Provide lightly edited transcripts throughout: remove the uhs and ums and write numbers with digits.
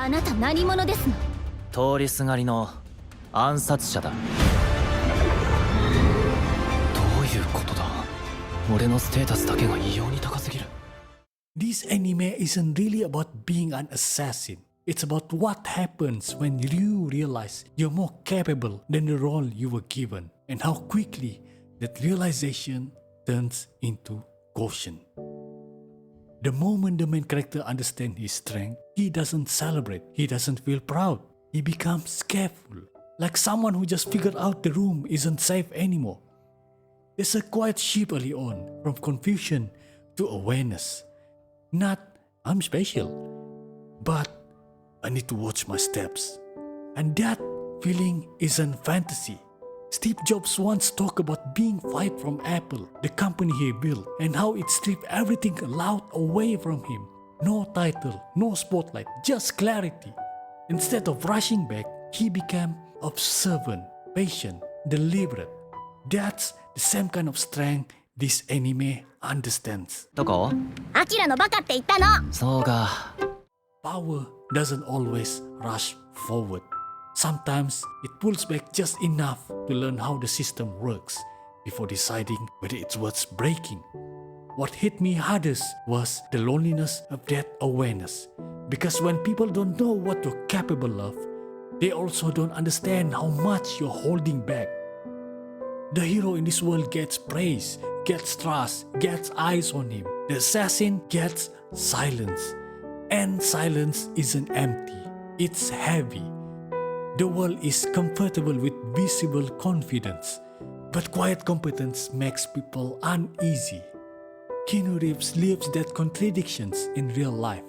あなた何者ですの？通りすがりの暗殺者だ。どういうことだ？俺のステータスだけが異様に高すぎる。 This anime isn't really about being an assassin. It's about what happens when you realize you're more capable than the role you were given, and how quickly that realization turns into caution. The moment the main character understands his strength, he doesn't celebrate, he doesn't feel proud. He becomes careful, like someone who just figured out the room isn't safe anymore. There's a quiet shift early on, from confusion to awareness. Not, I'm special, but I need to watch my steps. And that feeling isn't fantasy. Steve Jobs once talked about being fired from Apple, the company he built, and how it stripped everything allowed away from him. No title, no spotlight, just clarity. Instead of rushing back, he became observant, patient, deliberate. That's the same kind of strength this anime understands. どこ？アキラのバカって言ったの。そうか。 Power doesn't always rush forward. Sometimes it pulls back just enough to learn how the system works before deciding whether it's worth breaking. What hit me hardest was the loneliness of that awareness. Because when people don't know what you're capable of, they also don't understand how much you're holding back. The hero in this world gets praise, gets trust, gets eyes on him. The assassin gets silence. And silence isn't empty, it's heavy. The world is comfortable with visible confidence, but quiet competence makes people uneasy. Keanu Reeves lives that contradictions in real life.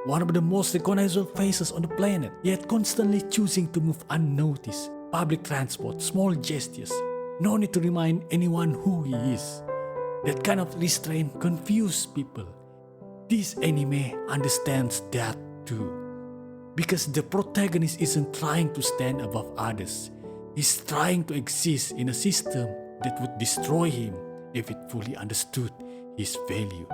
One of the most recognizable faces on the planet, yet constantly choosing to move unnoticed. Public transport, small gestures. No need to remind anyone who he is. That kind of restraint confuses people. This anime understands that too. Because the protagonist isn't trying to stand above others. He's trying to exist in a system that would destroy him if it fully understood his value.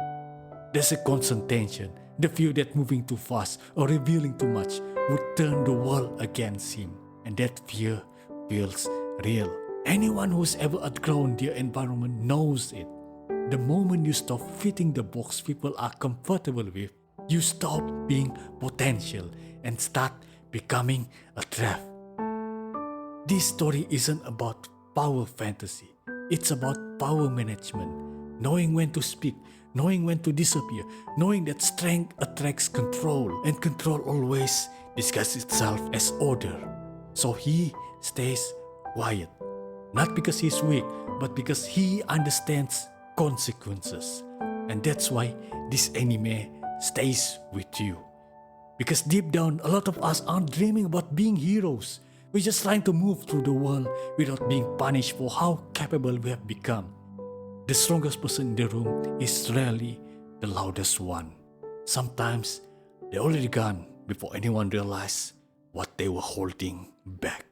There's a constant tension, the fear that moving too fast or revealing too much would turn the world against him. And that fear feels real. Anyone who's ever outgrown their environment knows it. The moment you stop fitting the box people are comfortable with, you stop being potential and start becoming a threat. This story isn't about power fantasy. It's about power management. Knowing when to speak, knowing when to disappear, knowing that strength attracts control, and control always disguises itself as order. So he stays quiet. Not because he's weak, but because he understands consequences. And that's why this anime stays with you. Because deep down, a lot of us aren't dreaming about being heroes. We're just trying to move through the world without being punished for how capable we have become. The strongest person in the room is rarely the loudest one. Sometimes they're already gone before anyone realizes what they were holding back.